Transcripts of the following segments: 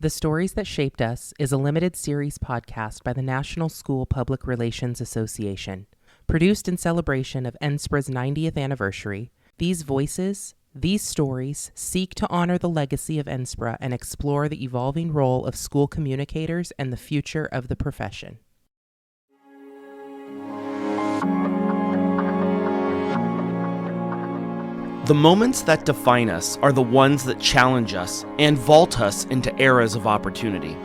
The Stories That Shaped Us is a limited series podcast by the National School Public Relations Association. Produced in celebration of NSPRA's 90th anniversary, these voices, these stories seek to honor the legacy of NSPRA and explore the evolving role of school communicators and the future of the profession. The moments that define us are the ones that challenge us and vault us into eras of opportunity.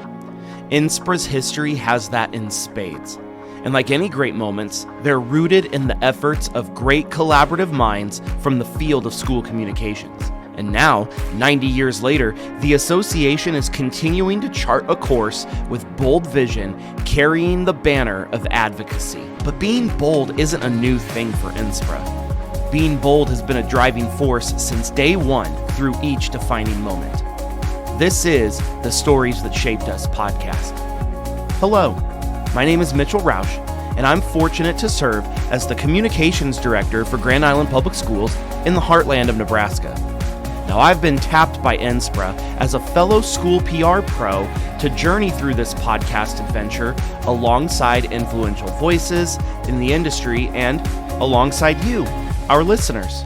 NSPRA's history has that in spades. And like any great moments, they're rooted in the efforts of great collaborative minds from the field of school communications. And now, 90 years later, the association is continuing to chart a course with bold vision, carrying the banner of advocacy. But being bold isn't a new thing for NSPRA. Being bold has been a driving force since day one through each defining moment. This is the Stories That Shaped Us podcast. Hello, my name is Mitchell Rausch, and I'm fortunate to serve as the Communications Director for Grand Island Public Schools in the heartland of Nebraska. Now, I've been tapped by NSPRA as a fellow school PR pro to journey through this podcast adventure alongside influential voices in the industry and alongside you, our listeners.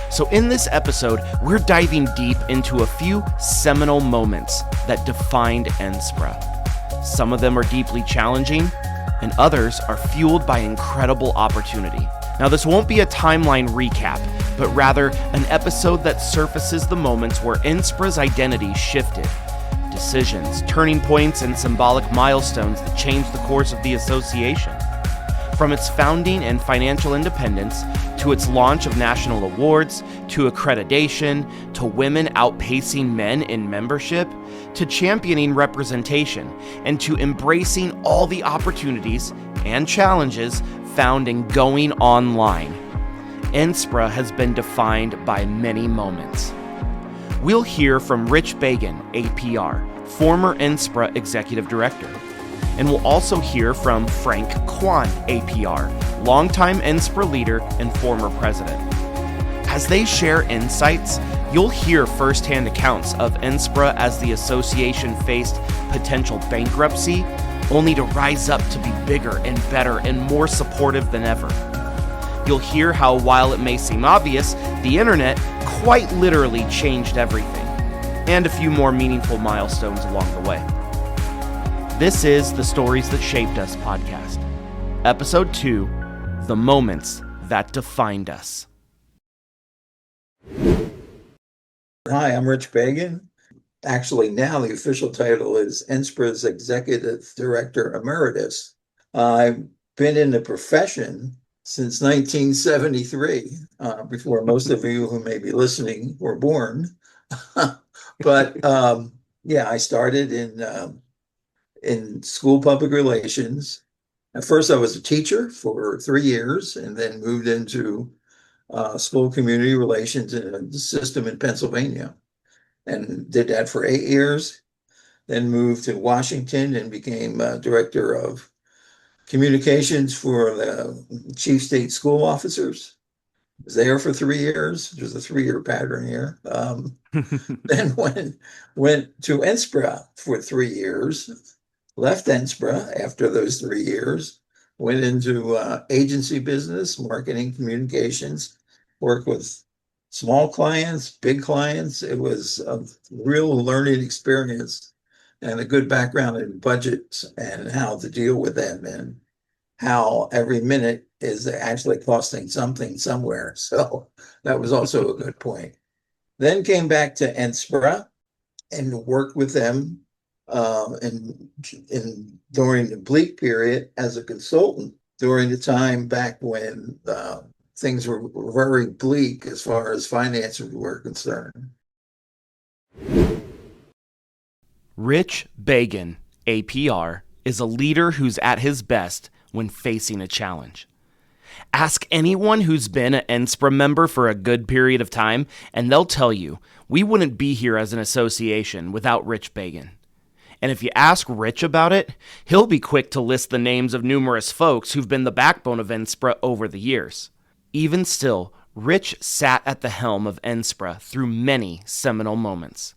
So in this episode, we're diving deep into a few seminal moments that defined NSPRA. Some of them are deeply challenging, and others are fueled by incredible opportunity. Now, this won't be a timeline recap, but rather an episode that surfaces the moments where NSPRA's identity shifted. Decisions, turning points, and symbolic milestones that changed the course of the association. From its founding and financial independence, to its launch of national awards, to accreditation, to women outpacing men in membership, to championing representation, and to embracing all the opportunities and challenges found in going online. NSPRA has been defined by many moments. We'll hear from Rich Bagan, APR, former NSPRA Executive Director. And we'll also hear from Frank Kwan, APR, longtime NSPRA leader and former president. As they share insights, you'll hear firsthand accounts of NSPRA as the association faced potential bankruptcy, only to rise up to be bigger and better and more supportive than ever. You'll hear how, while it may seem obvious, the internet quite literally changed everything, and a few more meaningful milestones along the way. This is the Stories That Shaped Us podcast, Episode 2, The Moments That Defined Us. Hi, I'm Rich Bagan. Actually, now the official title is NSPRA's Executive Director Emeritus. I've been in the profession since 1973, before most of you who may be listening were born. But I started in school public relations. At first, I was a teacher for 3 years and then moved into school community relations in a system in Pennsylvania and did that for 8 years. Then moved to Washington and became director of communications for the chief state school officers. Was there for 3 years. There's a 3-year pattern here. Then went to NSPRA for 3 years. Left NSPRA after those 3 years, went into agency business, marketing, communications, worked with small clients, big clients. It was a real learning experience and a good background in budgets and how to deal with them and how every minute is actually costing something somewhere. So that was also a good point. Then came back to NSPRA and worked with them during the bleak period as a consultant during the time back when things were very bleak as far as finances were concerned. Rich Bagan, APR, is a leader who's at his best when facing a challenge. Ask anyone who's been an NSPRA member for a good period of time, and they'll tell you, we wouldn't be here as an association without Rich Bagan. And if you ask Rich about it, he'll be quick to list the names of numerous folks who've been the backbone of NSPRA over the years. Even still, Rich sat at the helm of NSPRA through many seminal moments.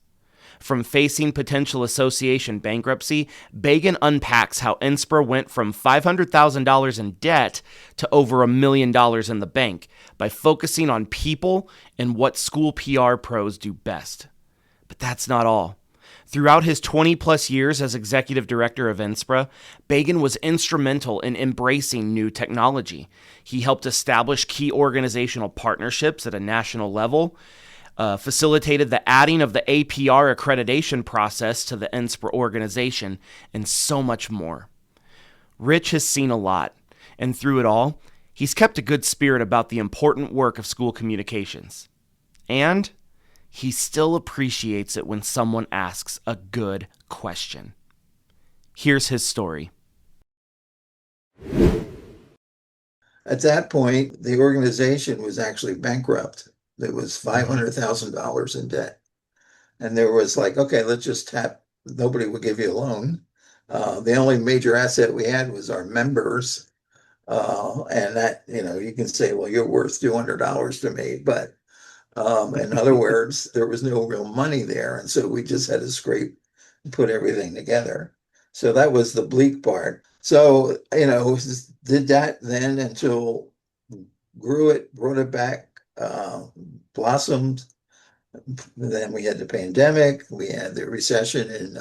From facing potential association bankruptcy, Bagan unpacks how NSPRA went from $500,000 in debt to over $1 million in the bank by focusing on people and what school PR pros do best. But that's not all. Throughout his 20-plus years as executive director of NSPRA, Bagan was instrumental in embracing new technology. He helped establish key organizational partnerships at a national level, facilitated the adding of the APR accreditation process to the NSPRA organization, and so much more. Rich has seen a lot, and through it all, he's kept a good spirit about the important work of school communications. And he still appreciates it when someone asks a good question. Here's his story. At that point, the organization was actually bankrupt. It was $500,000 in debt. And there was like, okay, let's just tap, nobody would give you a loan. The only major asset we had was our members. And that, you can say, well, you're worth $200 to me, but in other words, there was no real money there. And so we just had to scrape and put everything together. So that was the bleak part. So, did that then until grew it, brought it back, blossomed. Then we had the pandemic. We had the recession in,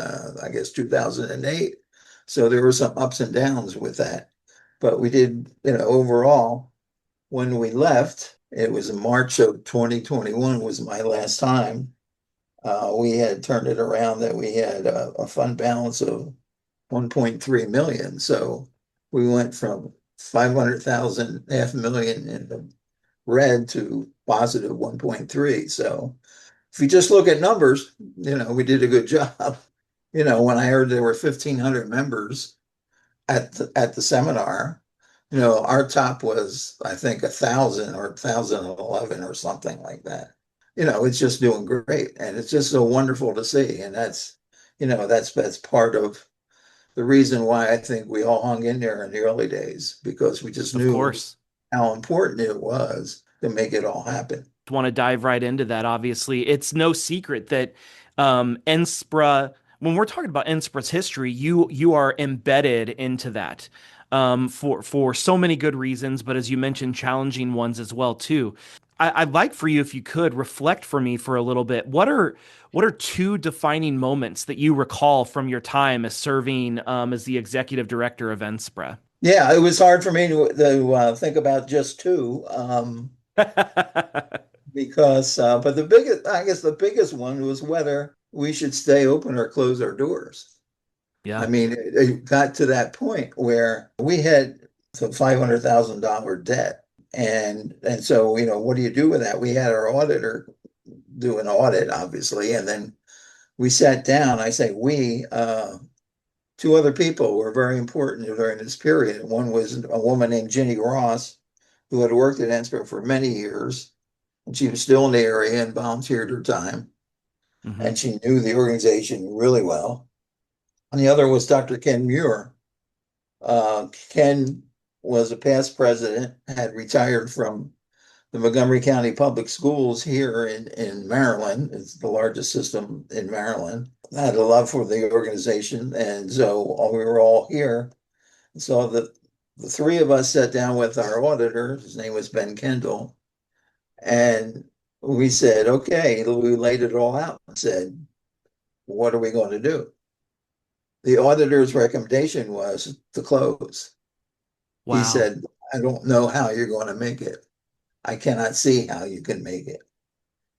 2008. So there were some ups and downs with that. But we did, overall, when we left, it was in March of 2021 was my last time. We had turned it around that we had a fund balance of 1.3 million. So we went from 500,000, $500,000 in the red to positive 1.3. So if you just look at numbers, we did a good job. When I heard there were 1,500 members at the seminar, our top was, I think, 1,000 or 1,011 or something like that. It's just doing great. And it's just so wonderful to see. And that's part of the reason why I think we all hung in there in the early days, because we just knew how important it was to make it all happen. Want to dive right into that. Obviously, it's no secret that NSPRA, when we're talking about NSPRA's history, you are embedded into that. For so many good reasons, but as you mentioned, challenging ones as well too. I'd like for you, if you could, reflect for me for a little bit. What are two defining moments that you recall from your time as serving as the executive director of NSPRA? Yeah, it was hard for me to think about just two, because but the biggest one was whether we should stay open or close our doors. Yeah. I mean, it got to that point where we had the $500,000 debt. And so, what do you do with that? We had our auditor do an audit, obviously. And then we sat down. I say two other people were very important during this period. One was a woman named Ginny Ross, who had worked at NSPRA for many years. And she was still in the area and volunteered her time. Mm-hmm. And she knew the organization really well. And the other was Dr. Ken Muir. Ken was a past president, had retired from the Montgomery County Public Schools here in Maryland. It's the largest system in Maryland. I had a love for the organization, and so we were all here. So the three of us sat down with our auditor. His name was Ben Kendall. And we said, okay, we laid it all out and said, what are we going to do? The auditor's recommendation was to close. Wow. He said, I don't know how you're going to make it. I cannot see how you can make it.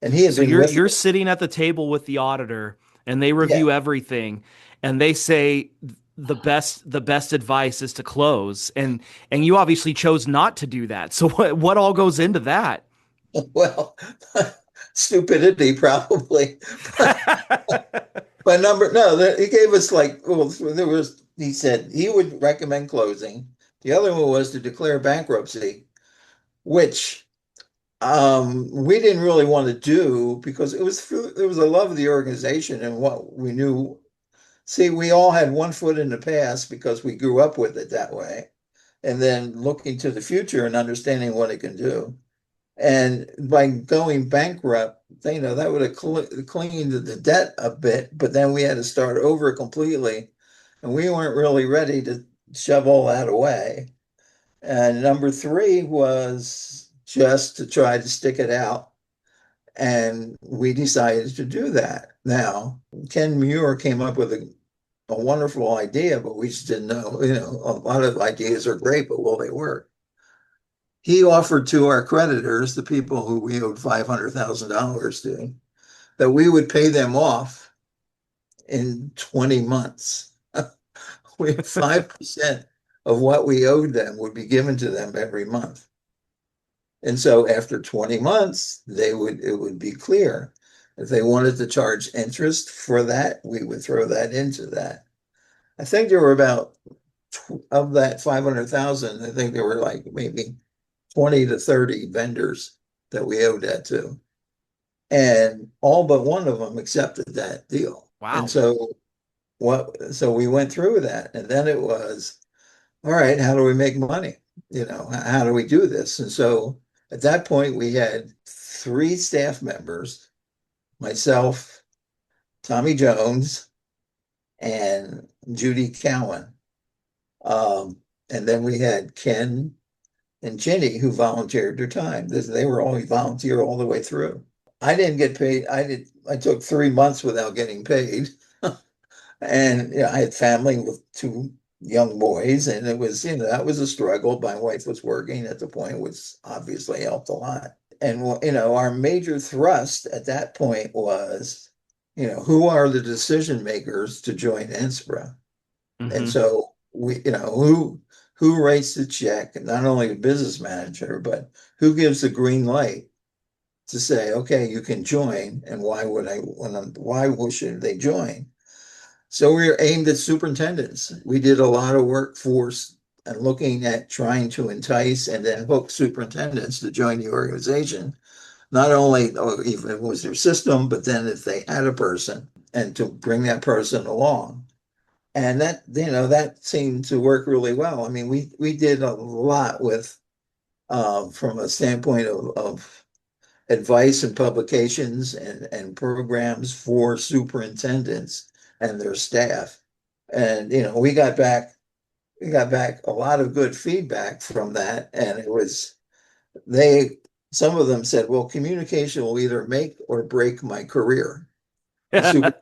And he is. So you're sitting at the table with the auditor, and they review everything, and they say the best advice is to close, and you obviously chose not to do that. So what all goes into that? Well, stupidity probably. But he gave us he said he would recommend closing. The other one was to declare bankruptcy, which we didn't really want to do because it was a love of the organization and what we knew. See, we all had one foot in the past because we grew up with it that way, and then looking to the future and understanding what it can do. And by going bankrupt, that would have cleaned the debt a bit, but then we had to start over completely. And we weren't really ready to shove all that away. And number three was just to try to stick it out. And we decided to do that. Now, Ken Muir came up with a wonderful idea, but we just didn't know, a lot of ideas are great, but will they work? He offered to our creditors, the people who we owed $500,000 to, that we would pay them off in 20 months. We 5% of what we owed them would be given to them every month. And so after 20 months, it would be clear. If they wanted to charge interest for that, we would throw that into that. I think there were about, of that 500,000, I think there were like maybe 20 to 30 vendors that we owed that to. And all but one of them accepted that deal. Wow. And so we went through that. And then it was, all right, how do we make money? How do we do this? And so at that point, we had 3 staff members, myself, Tommy Jones, and Judy Cowan. And then we had Ken and Ginny, who volunteered their time. They were all volunteer all the way through. I didn't get paid. I took 3 months without getting paid. And I had family with 2 young boys, and it was, that was a struggle. My wife was working at the point, which obviously helped a lot. And, our major thrust at that point was, who are the decision makers to join NSPRA? Mhm. And so who writes the check, not only the business manager, but who gives the green light to say, okay, you can join, and why should they join? So we were aimed at superintendents. We did a lot of work force and looking at trying to entice and then hook superintendents to join the organization. Not only if it was their system, but then if they had a person, and to bring that person along. And that seemed to work really well. I mean, we did a lot with from a standpoint of advice and publications and programs for superintendents and their staff. And we got back a lot of good feedback from that. And some of them said, well, communication will either make or break my career. The super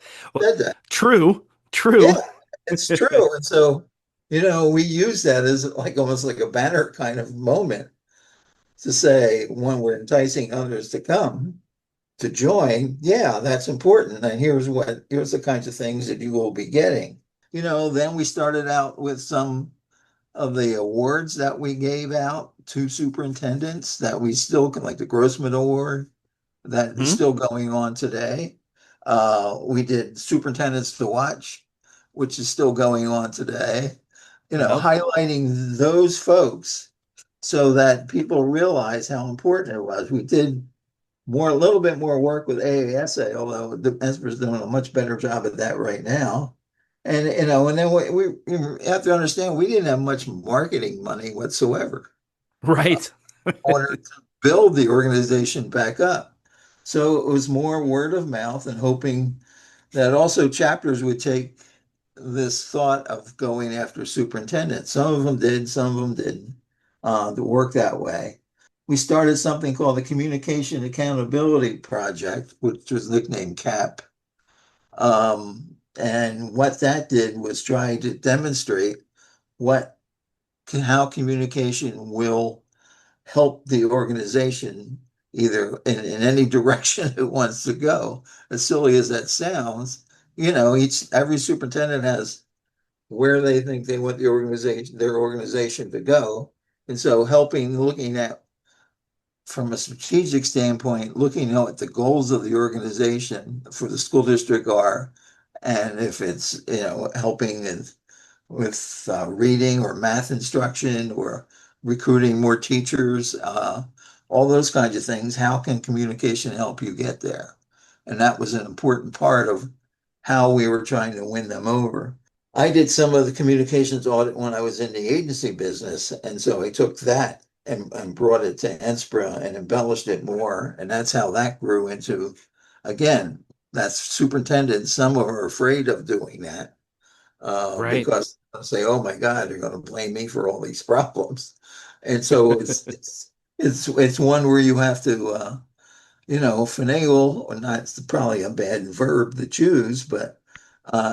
said that. True. Yeah, it's true. And so, we use that as almost like a banner kind of moment to say, when we're enticing others to come to join, yeah, that's important. And here's the kinds of things that you will be getting. Then we started out with some of the awards that we gave out to superintendents that we still can, like the Grossman Award, that is still going on today. We did Superintendents to Watch, which is still going on today. Highlighting those folks so that people realize how important it was. We did a little bit more work with AASA, although the NSPRA is doing a much better job at that right now. And and then we have to understand, we didn't have much marketing money whatsoever. Right. In order to build the organization back up. So it was more word of mouth and hoping that also chapters would take this thought of going after superintendents. Some of them did, some of them didn't work that way. We started something called the Communication Accountability Project, which was nicknamed CAP. And what that did was try to demonstrate how communication will help the organization either in any direction it wants to go. As silly as that sounds, every superintendent has where they think they want their organization to go. And so looking at, from a strategic standpoint, looking at what the goals of the organization for the school district are, and if it's, helping with reading or math instruction or recruiting more teachers, all those kinds of things. How can communication help you get there? And that was an important part of how we were trying to win them over. I did some of the communications audit when I was in the agency business, and so I took that and brought it to NSPRA and embellished it more. And that's how that grew into, again, that's superintendent. Some are afraid of doing that Right. because they'll say, "Oh my God, they're going to blame me for all these problems." And so it's one where you have to finagle, or not, it's probably a bad verb to choose, but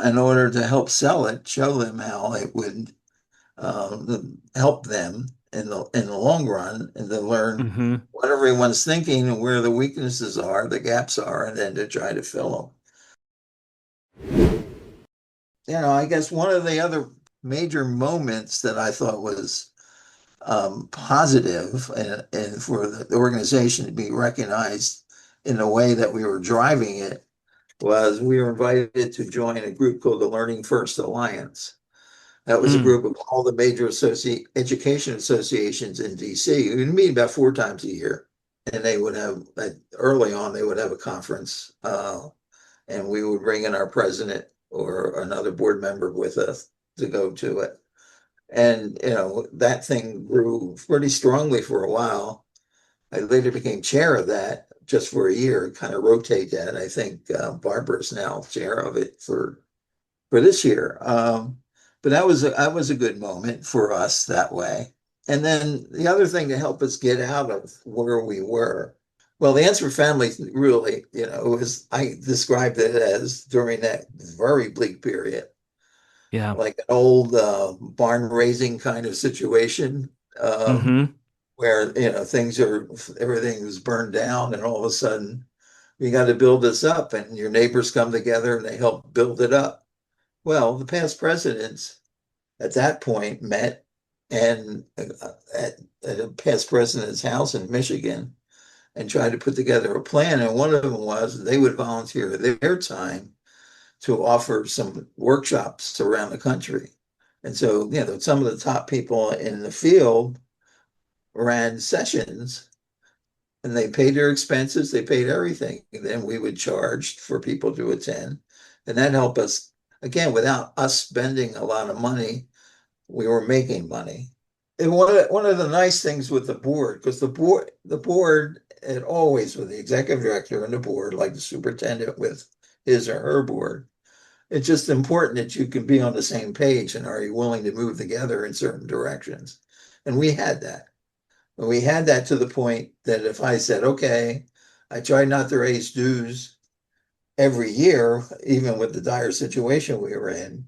in order to help sell it, show them how it would help them in the long run, and to learn Hmm. what everyone's thinking and where the weaknesses are, the gaps are, and then to try to fill them. I guess one of the other major moments that I thought was positive, and for the organization to be recognized in the way that we were driving it, was we were invited to join a group called the Learning First Alliance. That was a Mm. group of all the major education associations in DC. We'd meet about 4 times a year, and they would have, early on, they would have a conference, and we would bring in our president or another board member with us to go to it. And that thing grew pretty strongly for a while. I later became chair of that just for a year, kind of rotate that. I think Barbara's now chair of it for this year. But that was a good moment for us that way. And then the other thing to help us get out of where we were, well, the Answer family really, I described it as, during that very bleak period, Yeah. like an old barn raising kind of situation, Hmm. where everything was burned down, and all of a sudden you got to build this up, and your neighbors come together and they help build it up. Well, the past presidents at that point met, and at a past president's house in Michigan, and tried to put together a plan. And one of them was they would volunteer their time to offer some workshops around the country. And so, some of the top people in the field ran sessions, and they paid their expenses, they paid everything. And then we would charge for people to attend. And that helped us, again, without us spending a lot of money, we were making money. And one of the nice things with the board, because the board had always, with the executive director and the board, like the superintendent with his or her board, it's just important that you can be on the same page, and are you willing to move together in certain directions. And we had that. And we had that to the point that if I said, okay, I try not to raise dues every year, even with the dire situation we were in,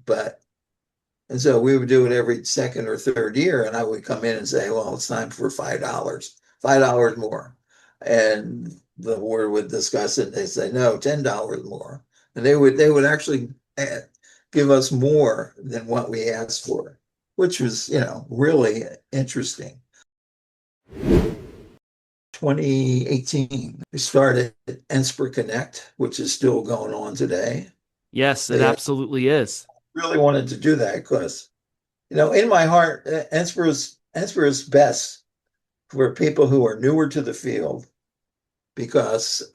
and so we would do it every second or third year, and I would come in and say, well, it's time for $5 more. And the board would discuss it, and they say, no, $10 more. And they would actually give us more than what we asked for, which was, really interesting. 2018, we started NSPRA Connect, which is still going on today. Yes, it They absolutely is. really wanted to do that because, in my heart, NSPRA is best for people who are newer to the field, because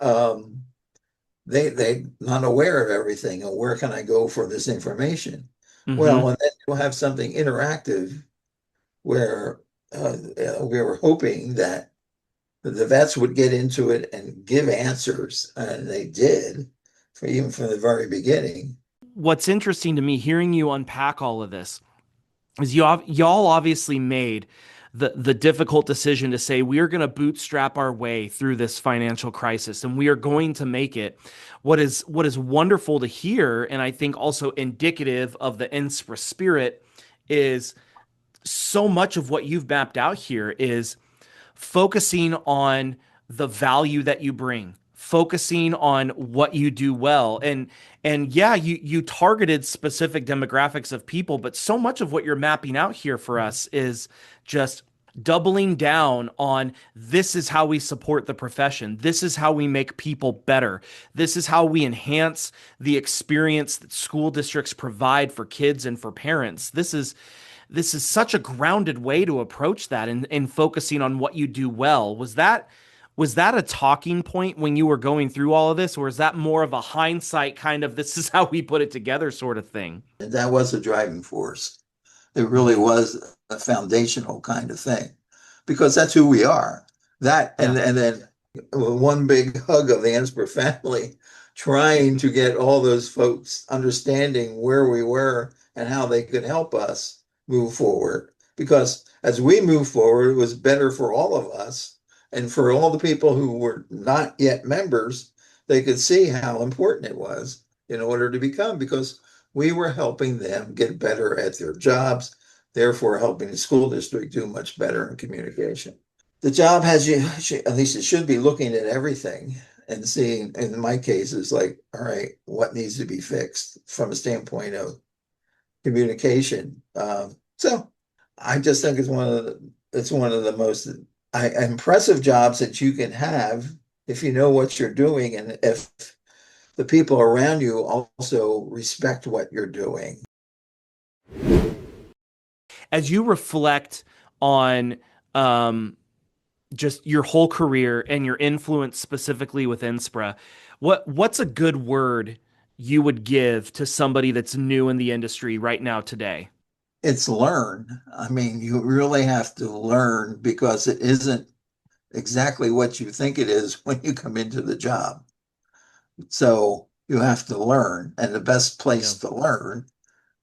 they not aware of everything, and where can I go for this information? Hmm. Well, and then you'll have something interactive where we were hoping that the vets would get into it and give answers, and they did, even from the very beginning. What's interesting to me hearing you unpack all of this is y'all obviously made the difficult decision to say we are going to bootstrap our way through this financial crisis, and we are going to make it. What is wonderful to hear, and I think also indicative of the NSPRA spirit, is so much of what you've mapped out here is focusing on the value that you bring, focusing on what you do well. And yeah, you targeted specific demographics of people, but so much of what you're mapping out here for us is just doubling down on, this is how we support the profession. This is how we make people better. This is how we enhance the experience that school districts provide for kids and for parents. This is such a grounded way to approach that, and focusing on what you do well. Was that a talking point when you were going through all of this, or is that more of a hindsight kind of, this is how we put it together sort of thing? And that was a driving force. It really Hmm. was a foundational kind of thing. because that's who we are. That and then one big hug of the Ansper family, trying to get all those folks understanding where we were and how they could help us move forward. Because as we move forward, it was better for all of us. And for all the people who were not yet members, they could see how important it was in order to become, because we were helping them get better at their jobs, therefore helping the school district do much better in communication. The job has you, at least it should be, looking at everything and seeing, in my case, is like, all right, what needs to be fixed from a standpoint of communication. So I just think it's one of the most impressive jobs that you can have if you know what you're doing and if the people around you also respect what you're doing. As you reflect on just your whole career and your influence specifically with NSPRA, what's a good word you would give to somebody that's new in the industry right now today? It's learn. I mean, you really have to learn, because it isn't exactly what you think it is when you come into the job. So you have to learn. And the best place to learn,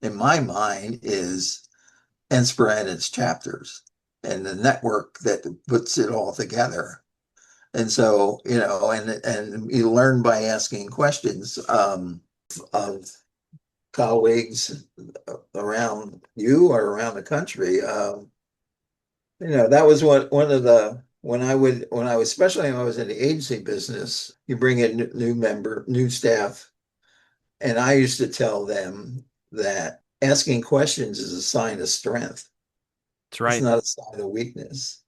in my mind, is NSPRA and its chapters and the network that puts it all together. And so, and you learn by asking questions of colleagues around you or around the country. That was one of the, especially when I was in the agency business, you bring in new staff. And I used to tell them that asking questions is a sign of strength. That's right. It's not a sign of weakness.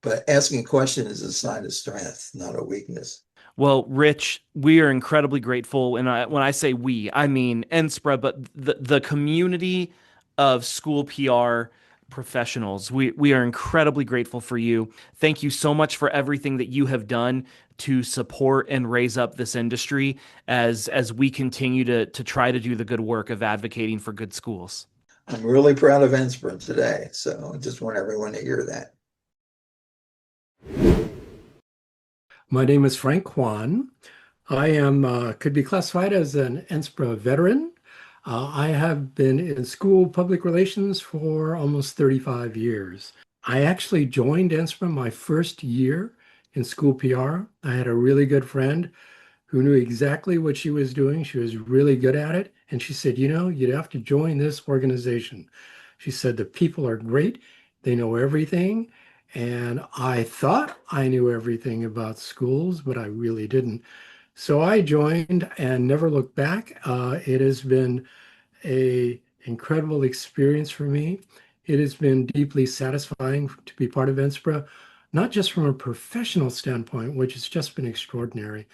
But asking questions is a sign of strength, not a weakness. Well, Rich, we are incredibly grateful. And when I say we, I mean NSPRA, but the community of school PR professionals. We are incredibly grateful for you. Thank you so much for everything that you have done to support and raise up this industry as we continue to try to do the good work of advocating for good schools. I'm really proud of NSPRA today, so I just want everyone to hear that. My name is Frank Kwan. I am could be classified as an NSPRA veteran. I have been in school public relations for almost 35 years. I actually joined NSPRA my first year in school PR. I had a really good friend who knew exactly what she was doing. She was really good at it. And she said, you'd have to join this organization. She said, the people are great. They know everything. And I thought I knew everything about schools, but I really didn't. So I joined and never looked back. It has been an incredible experience for me. It has been deeply satisfying to be part of NSPRA, not just from a professional standpoint, which has just been extraordinary,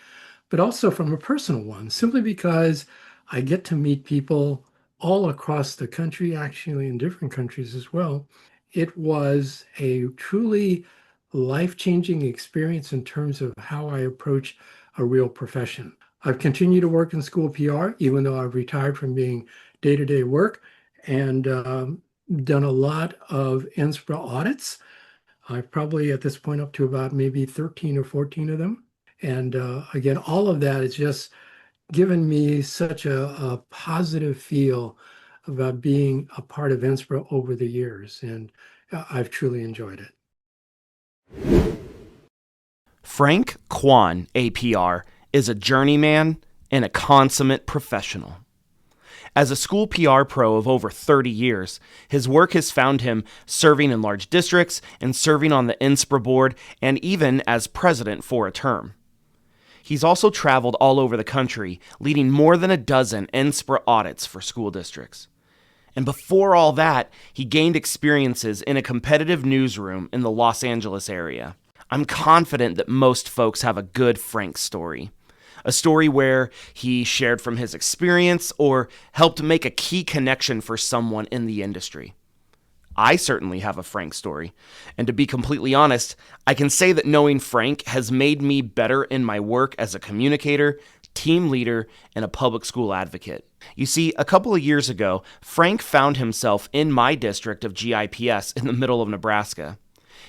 but also from a personal one, simply because I get to meet people all across the country, actually in different countries as well. It was a truly life-changing experience in terms of how I approach a real profession. I've continued to work in school PR, even though I've retired from being day-to-day work, and done a lot of NSPRA audits. I've probably at this point up to about maybe 13 or 14 of them. And again, all of that has just given me such a positive feel about being a part of NSPRA over the years. And I've truly enjoyed it. Frank Kwan, APR, is a journeyman and a consummate professional. As a school PR pro of over 30 years, his work has found him serving in large districts and serving on the NSPRA board and even as president for a term. He's also traveled all over the country, leading more than a dozen NSPRA audits for school districts. And before all that, he gained experiences in a competitive newsroom in the Los Angeles area. I'm confident that most folks have a good Frank story. A story where he shared from his experience or helped make a key connection for someone in the industry. I certainly have a Frank story, and to be completely honest, I can say that knowing Frank has made me better in my work as a communicator, team leader, and a public school advocate. You see, a couple of years ago, Frank found himself in my district of GIPS in the middle of Nebraska.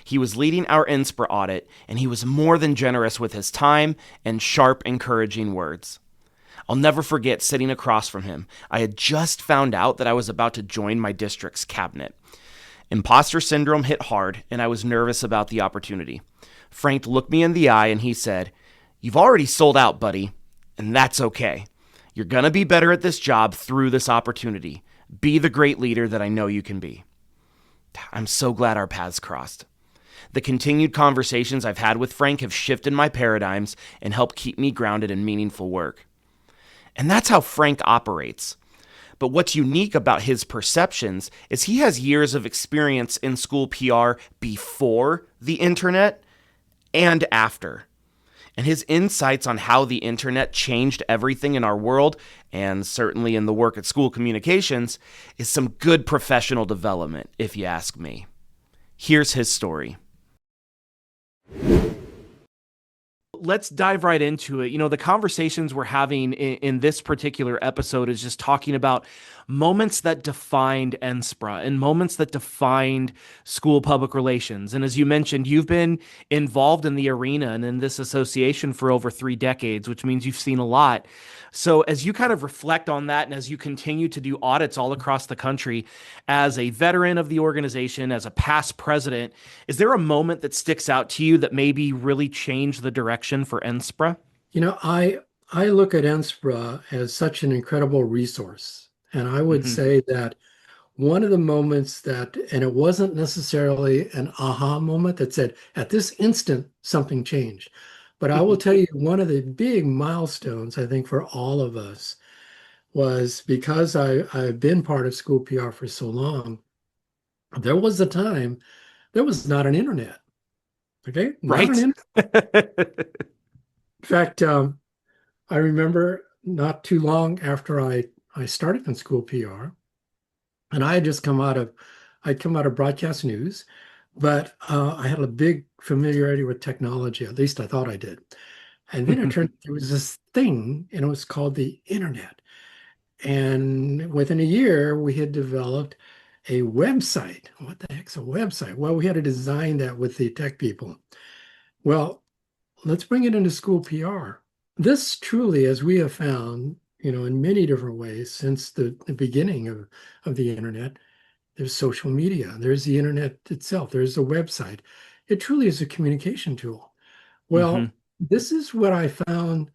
He was leading our NSPRA audit, and he was more than generous with his time and sharp, encouraging words. I'll never forget sitting across from him. I had just found out that I was about to join my district's cabinet. Imposter syndrome hit hard, and I was nervous about the opportunity. Frank looked me in the eye and he said, "You've already sold out, buddy, and that's okay. You're going to be better at this job through this opportunity. Be the great leader that I know you can be." I'm so glad our paths crossed. The continued conversations I've had with Frank have shifted my paradigms and helped keep me grounded in meaningful work. And that's how Frank operates. But what's unique about his perceptions is he has years of experience in school PR before the internet and after. And his insights on how the internet changed everything in our world, and certainly in the work at school communications, is some good professional development, if you ask me. Here's his story. Let's dive right into it. The conversations we're having in this particular episode is just talking about moments that defined NSPRA and moments that defined school public relations. And as you mentioned, you've been involved in the arena and in this association for over 3 decades, which means you've seen a lot. So as you kind of reflect on that and as you continue to do audits all across the country, as a veteran of the organization, as a past president, is there a moment that sticks out to you that maybe really changed the direction for NSPRA? I look at NSPRA as such an incredible resource. And I would say that one of the moments that, and it wasn't necessarily an aha moment that said, at this instant, something changed. But I will tell you, one of the big milestones, I think, for all of us was because I've been part of school PR for so long, there was a time there was not an internet. Okay? Right. Not an internet. In fact, I remember not too long after I started in school PR, and I had just I'd come out of broadcast news, but I had a big familiarity with technology. At least I thought I did. And then it turned there was this thing, and it was called the internet. And within a year, we had developed a website. What the heck's a website? Well, we had to design that with the tech people. Well, let's bring it into school PR. This truly, as we have found, in many different ways since the beginning of the internet, there's social media, there's the internet itself, there's the website. It truly is a communication tool. Well, this is what I found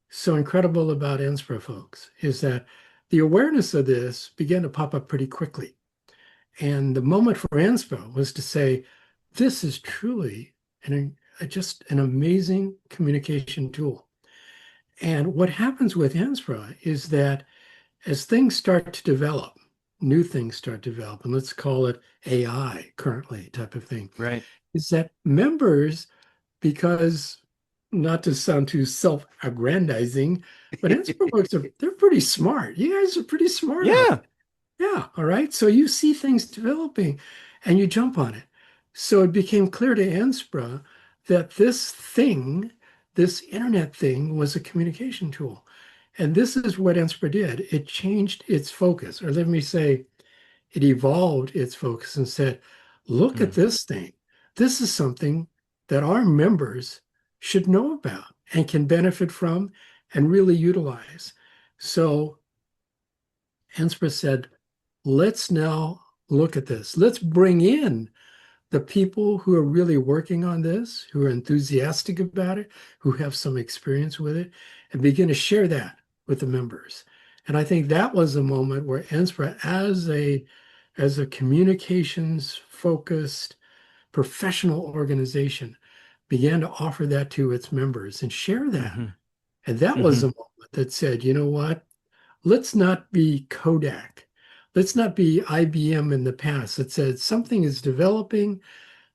so incredible about NSPRA, folks, is that the awareness of this began to pop up pretty quickly. And the moment for NSPRA was to say, this is truly just an amazing communication tool. And what happens with NSPRA is that as things start to develop, new things start to develop, and let's call it AI currently type of thing, Right. is that members, because not to sound too self-aggrandizing, but NSPRA folks they're pretty smart. You guys are pretty smart. Yeah. Yeah. All right. So you see things developing and you jump on it. So it became clear to NSPRA that this internet thing was a communication tool. And this is what NSPRA did. It changed its focus, or let me say, it evolved its focus and said, look at this thing. This is something that our members should know about and can benefit from and really utilize. So NSPRA said, let's now look at this. Let's bring in the people who are really working on this, who are enthusiastic about it, who have some experience with it, and begin to share that with the members. And I think that was a moment where NSPRA, as a communications-focused professional organization, began to offer that to its members and share that. And that was a moment that said, you know what? Let's not be Kodak. Let's not be IBM in the past that said something is developing.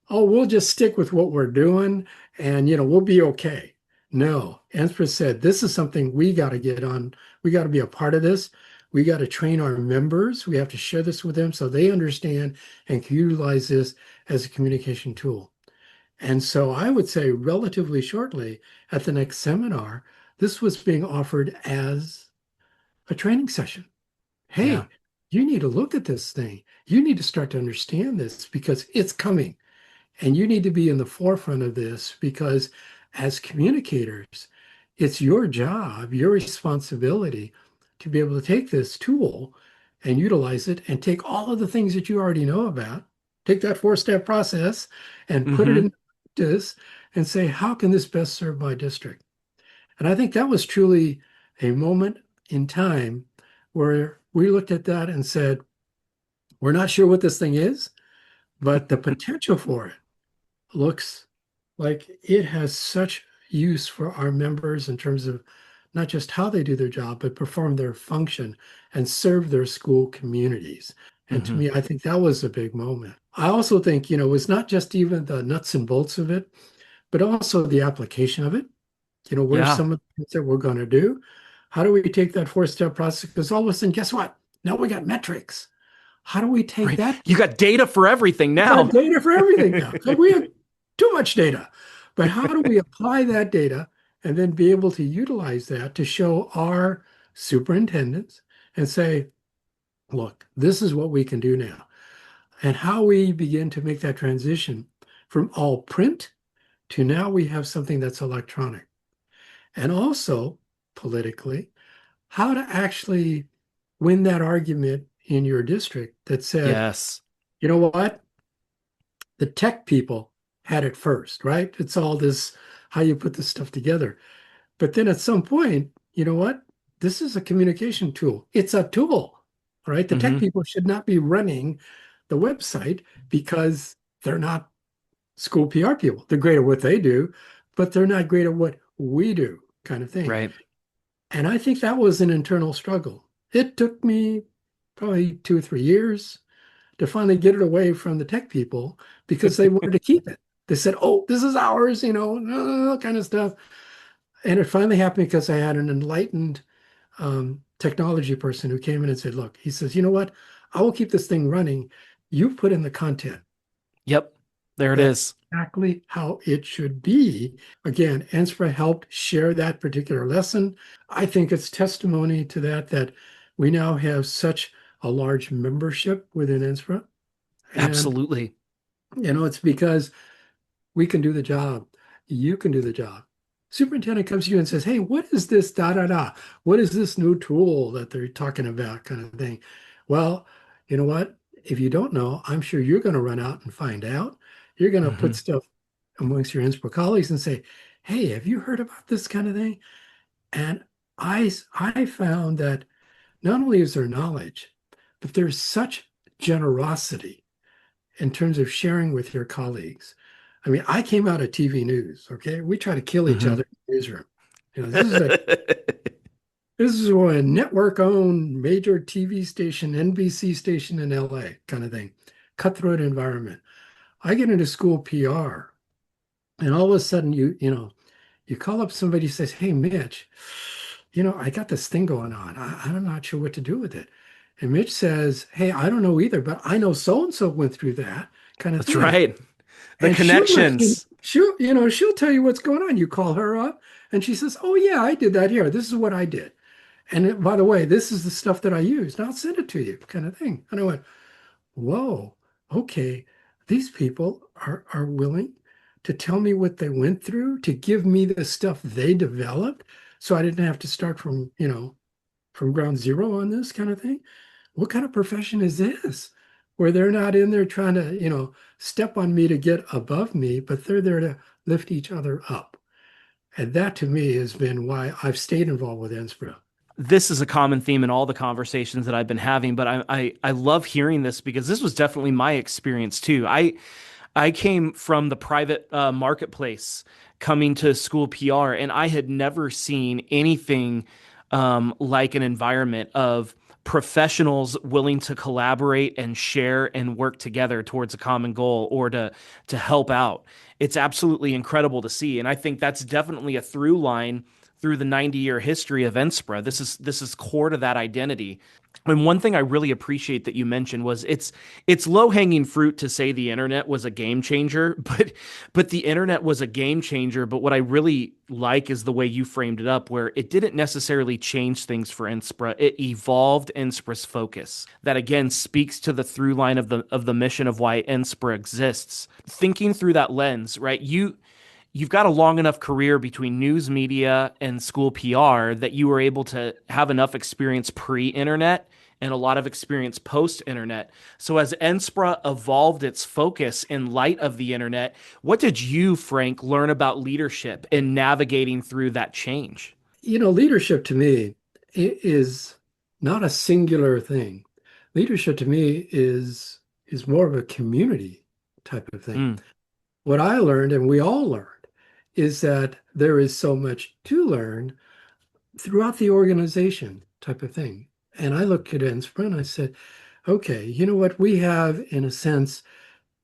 Oh, we'll just stick with what we're doing and, we'll be okay. No, NSPRA said, this is something we got to get on. We got to be a part of this. We got to train our members. We have to share this with them so they understand and can utilize this as a communication tool. And so I would say relatively shortly at the next seminar, this was being offered as a training session. Hey, you need to look at this thing. You need to start to understand this because it's coming. And you need to be in the forefront of this because as communicators, it's your job, your responsibility to be able to take this tool and utilize it and take all of the things that you already know about, take that four-step process and put it Mm-hmm. in practice and say, how can this best serve my district? And I think that was truly a moment in time where we looked at that and said, we're not sure what this thing is, but the potential for it looks like it has such use for our members in terms of not just how they do their job, but perform their function and serve their school communities. And to Mm-hmm. me, I think that was a big moment. I also think, it was not just even the nuts and bolts of it, but also the application of it. What are Yeah. some of the things that we're going to do? How do we take that four-step process? Because all of a sudden, guess what? Now we got metrics. How do we take Right. that? You got data for everything We now. got data for everything now. So we have too much data. But how do we apply that data and then be able to utilize that to show our superintendents and say, look, this is what we can do now. And how we begin to make that transition from all print to now we have something that's electronic. And also politically, how to actually win that argument in your district that said, Yes. you know what? The tech people had it first, right? It's all this how you put this stuff together. But then at some point, you know what? This is a communication tool. It's a tool, right? The tech Mm-hmm. people should not be running the website because they're not school PR people. They're great at what they do, but they're not great at what we do, kind of thing. Right. And I think that was an internal struggle. It took me probably 2 or 3 years to finally get it away from the tech people because they wanted to keep it. They said, oh, this is ours, kind of stuff. And it finally happened because I had an enlightened technology person who came in and said, look, he says, you know what? I will keep this thing running. You put in the content. Yep. There it That's is. exactly how it should be. Again, NSPRA helped share that particular lesson. I think it's testimony to that we now have such a large membership within NSPRA. And, Absolutely. it's because we can do the job. You can do the job. Superintendent comes to you and says, hey, what is this da da da? What is this new tool that they're talking about kind of thing? Well, you know what? If you don't know, I'm sure you're going to run out and find out. You're going to Mm-hmm. put stuff amongst your NSPRA colleagues and say, hey, have you heard about this kind of thing? And I found that not only is there knowledge, but there's such generosity in terms of sharing with your colleagues. I mean, I came out of TV news, okay? We try to kill each Mm-hmm. other in the newsroom. This is a network-owned major TV station, NBC station in LA kind of thing. Cutthroat environment. I get into school PR, and all of a sudden you call up somebody who says, hey, Mitch, I got this thing going on. I'm not sure what to do with it. And Mitch says, hey, I don't know either, but I know so-and-so went through that kind of That's thing. right. The And connections. she'll tell you what's going on. You call her up and she says, oh yeah, I did that here. This is what I did. And by the way, this is the stuff that I used. I'll send it to you kind of thing. And I went, whoa, okay. These people are willing to tell me what they went through, to give me the stuff they developed. So I didn't have to start from ground zero on this kind of thing. What kind of profession is this? Where they're not in there trying to, step on me to get above me, but they're there to lift each other up. And that to me has been why I've stayed involved with NSPRA. This is a common theme in all the conversations that I've been having, but I love hearing this because this was definitely my experience too. I came from the private marketplace coming to school PR, and I had never seen anything like an environment of professionals willing to collaborate and share and work together towards a common goal or to help out. It's absolutely incredible to see, and I think that's definitely a through line through the 90-year history of NSPRA. This is core to that identity. And one thing I really appreciate that you mentioned was it's low-hanging fruit to say the internet was a game changer, but the internet was a game changer. But what I really like is the way you framed it up, where it didn't necessarily change things for Inspira. It evolved Inspira's focus. That again speaks to the through line of the mission of why Inspira exists. Thinking through that lens, right? You've got a long enough career between news media and school PR that you were able to have enough experience pre-internet and a lot of experience post-internet. So as Enspra evolved its focus in light of the internet, what did you, Frank, learn about leadership and navigating through that change? Leadership to me is not a singular thing. Leadership to me is more of a community type of thing. Mm, What I learned, and we all learned, is that there is so much to learn throughout the organization type of thing. And I looked at Inspira and I said, okay, you know what? We have, in a sense,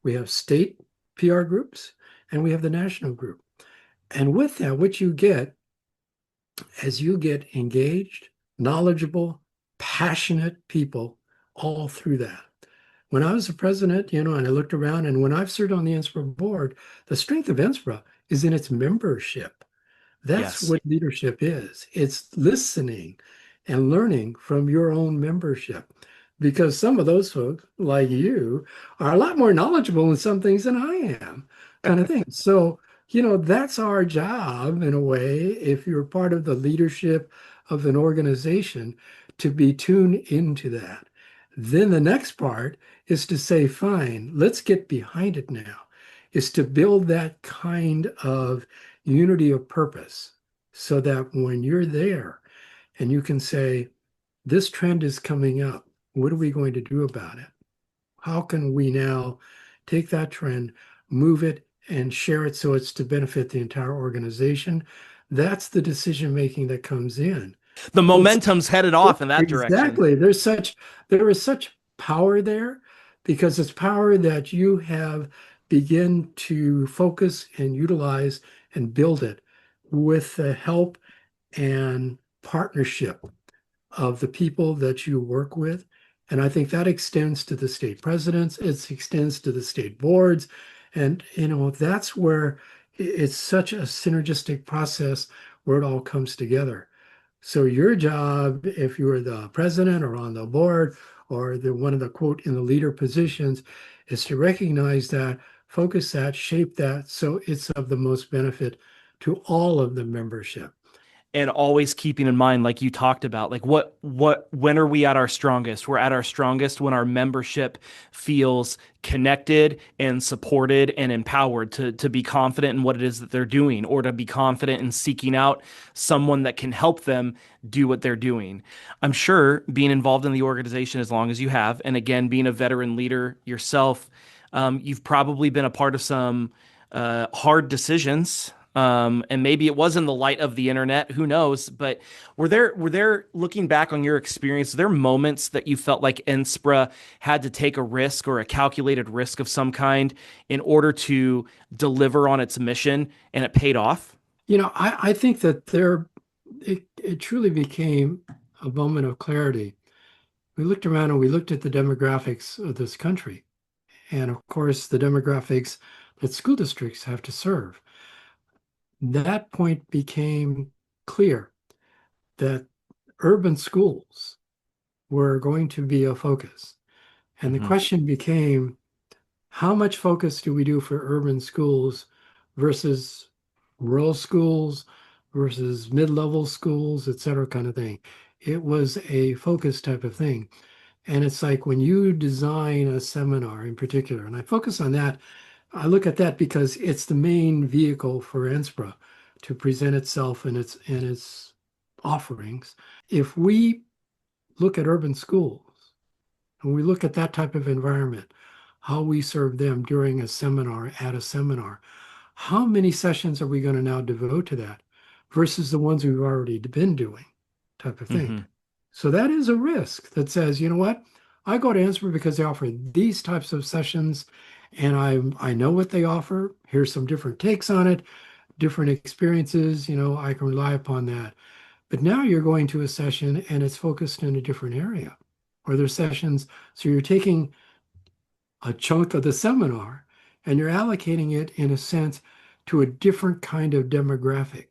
we have state PR groups and we have the national group. And with that, what you get as you get engaged, knowledgeable, passionate people all through that. When I was the president, and I looked around, and when I've served on the Inspira board, the strength of Inspira is in its membership. That's yes. what leadership is. It's listening and learning from your own membership. Because some of those folks, like you, are a lot more knowledgeable in some things than I am, kind of thing. So, that's our job in a way, if you're part of the leadership of an organization, to be tuned into that. Then the next part is to say, fine, let's get behind it now, is to build that kind of unity of purpose so that when you're there and you can say, this trend is coming up, what are we going to do about it? How can we now take that trend, move it, and share it so it's to benefit the entire organization? That's the decision making that comes in. The momentum's headed off in that direction. Exactly. There is such power there because it's power that you have begin to focus and utilize and build it with the help and partnership of the people that you work with. And I think that extends to the state presidents, it extends to the state boards. And, that's where it's such a synergistic process where it all comes together. So your job, if you're the president or on the board or one of the quote in the leader positions, is to recognize that, focus that, shape that, so it's of the most benefit to all of the membership. And always keeping in mind, like you talked about, like when are we at our strongest? We're at our strongest when our membership feels connected and supported and empowered to be confident in what it is that they're doing, or to be confident in seeking out someone that can help them do what they're doing. I'm sure being involved in the organization as long as you have, and again, being a veteran leader yourself, you've probably been a part of some hard decisions. And maybe it was in the light of the internet, who knows? But were there looking back on your experience, there moments that you felt like Inspira had to take a risk or a calculated risk of some kind in order to deliver on its mission, and it paid off? I think that it truly became a moment of clarity. We looked around and we looked at the demographics of this country. And of course, the demographics that school districts have to serve. That point became clear that urban schools were going to be a focus. And the question became, how much focus do we do for urban schools versus rural schools versus mid-level schools, et cetera, kind of thing. It was a focus type of thing. And it's like when you design a seminar in particular, and I focus on that, I look at that because it's the main vehicle for Inspira to present itself and its offerings. If we look at urban schools and we look at that type of environment, how we serve them during a seminar, at a seminar, how many sessions are we going to now devote to that versus the ones we've already been doing, type of thing. Mm-hmm. So that is a risk that says, you know what, I go to Inspira because they offer these types of sessions, and I know what they offer. Here's some different takes on it, different experiences, I can rely upon that. But now you're going to a session and it's focused in a different area. or their sessions. So you're taking a chunk of the seminar and you're allocating it, in a sense, to a different kind of demographic.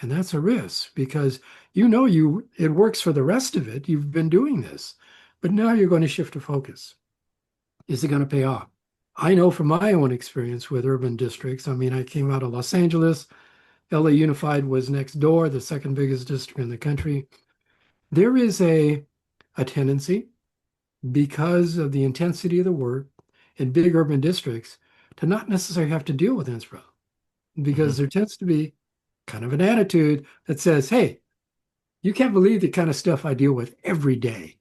And that's a risk, because it works for the rest of it. You've been doing this, but now you're going to shift the focus. Is it going to pay off? I know from my own experience with urban districts. I mean, I came out of Los Angeles. LA Unified was next door, the second biggest district in the country. There is a tendency, because of the intensity of the work in big urban districts, to not necessarily have to deal with NSPRA, because there tends to be kind of an attitude that says, hey, you can't believe the kind of stuff I deal with every day.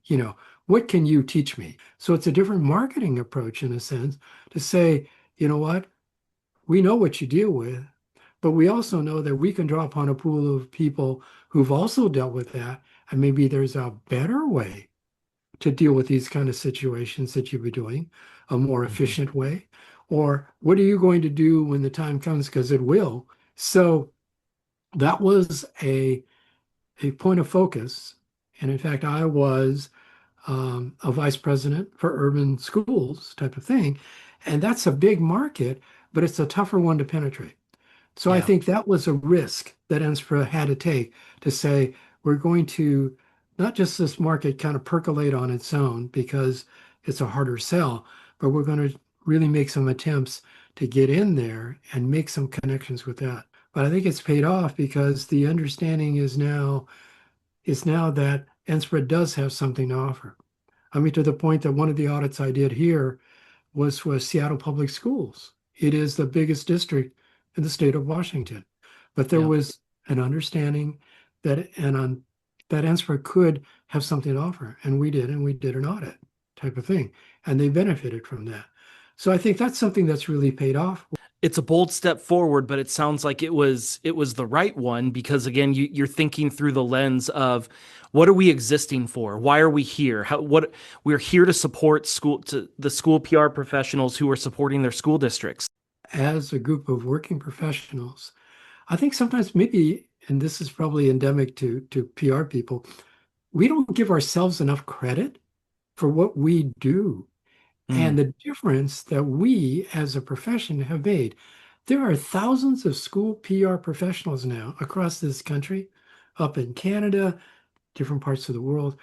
What can you teach me? So it's a different marketing approach, in a sense, to say, you know what, we know what you deal with, but we also know that we can draw upon a pool of people who've also dealt with that. And maybe there's a better way to deal with these kind of situations that you'll be doing, a more efficient way. Or what are you going to do when the time comes? Because it will. So that was a point of focus. And in fact, I was a vice president for urban schools type of thing. And that's a big market, but it's a tougher one to penetrate. So I think that was a risk that NSPRA had to take, to say, we're going to not just this market kind of percolate on its own because it's a harder sell, but we're going to really make some attempts to get in there and make some connections with that. But I think it's paid off, because the understanding is now that NSPRA does have something to offer. I mean, to the point that one of the audits I did here was for Seattle Public Schools. It is the biggest district in the state of Washington. But there was an understanding that NSPRA could have something to offer. And we did an audit type of thing. And they benefited from that. So I think that's something that's really paid off. It's a bold step forward, but it sounds like it was the right one, because again, you're thinking through the lens of, what are we existing for? Why are we here? We're here to support the school PR professionals who are supporting their school districts. As a group of working professionals, I think sometimes maybe, and this is probably endemic to PR people, we don't give ourselves enough credit for what we do. And the difference that we as a profession have made. There are thousands of school PR professionals now across this country, up in Canada, different parts of the world.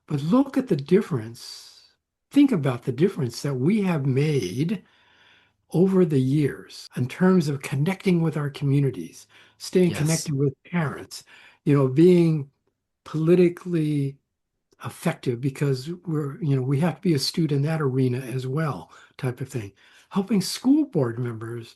But look at the difference. Think about the difference that we have made over the years in terms of connecting with our communities, staying connected with parents, being politically effective, because we have to be astute in that arena as well, type of thing. Helping school board members,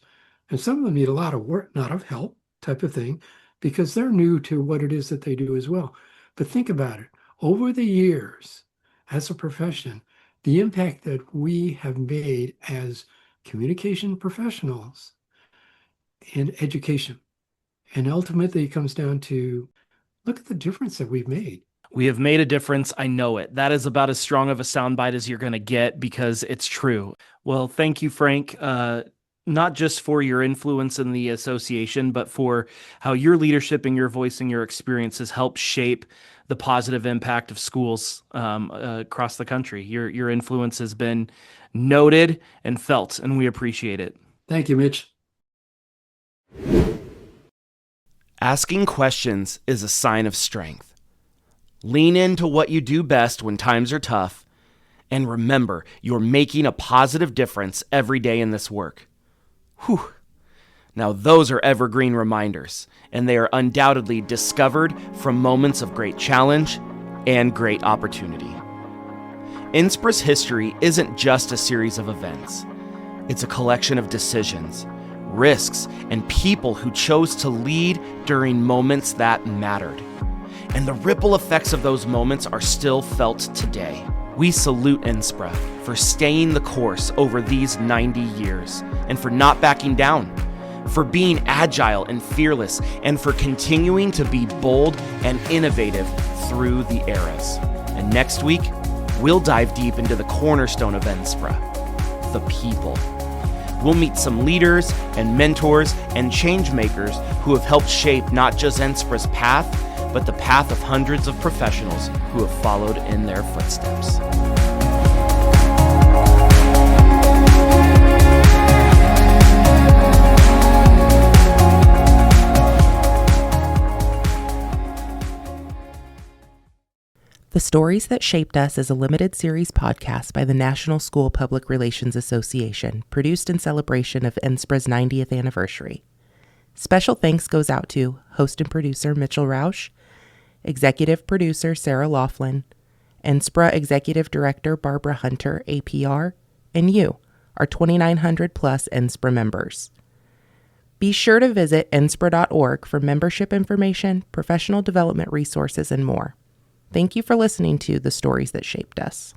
and some of them need a lot of work, not of help, type of thing, because they're new to what it is that they do as well. But think about it. Over the years, as a profession, the impact that we have made as communication professionals in education. And ultimately, it comes down to, look at the difference that we've made. We have made a difference. I know it. That is about as strong of a soundbite as you're going to get, because it's true. Well, thank you, Frank, not just for your influence in the association, but for how your leadership and your voice and your experiences help shape the positive impact of schools across the country. Your influence has been noted and felt, and we appreciate it. Thank you, Mitch. Asking questions is a sign of strength. Lean into what you do best when times are tough, and remember, you're making a positive difference every day in this work. Whew. Now those are evergreen reminders, and they are undoubtedly discovered from moments of great challenge and great opportunity. NSPRA's history isn't just a series of events. It's a collection of decisions, risks, and people who chose to lead during moments that mattered. And the ripple effects of those moments are still felt today. We salute NSPRA for staying the course over these 90 years, and for not backing down, for being agile and fearless, and for continuing to be bold and innovative through the eras. And next week, we'll dive deep into the cornerstone of NSPRA, the people. We'll meet some leaders and mentors and change makers who have helped shape not just NSPRA's path, but the path of hundreds of professionals who have followed in their footsteps. The Stories That Shaped Us is a limited series podcast by the National School Public Relations Association, produced in celebration of NSPRA's 90th anniversary. Special thanks goes out to host and producer Mitchell Rausch, executive producer Sarah Laughlin, NSPRA Executive Director Barbara Hunter, APR, and you, our 2,900 plus NSPRA members. Be sure to visit nspra.org for membership information, professional development resources, and more. Thank you for listening to The Stories That Shaped Us.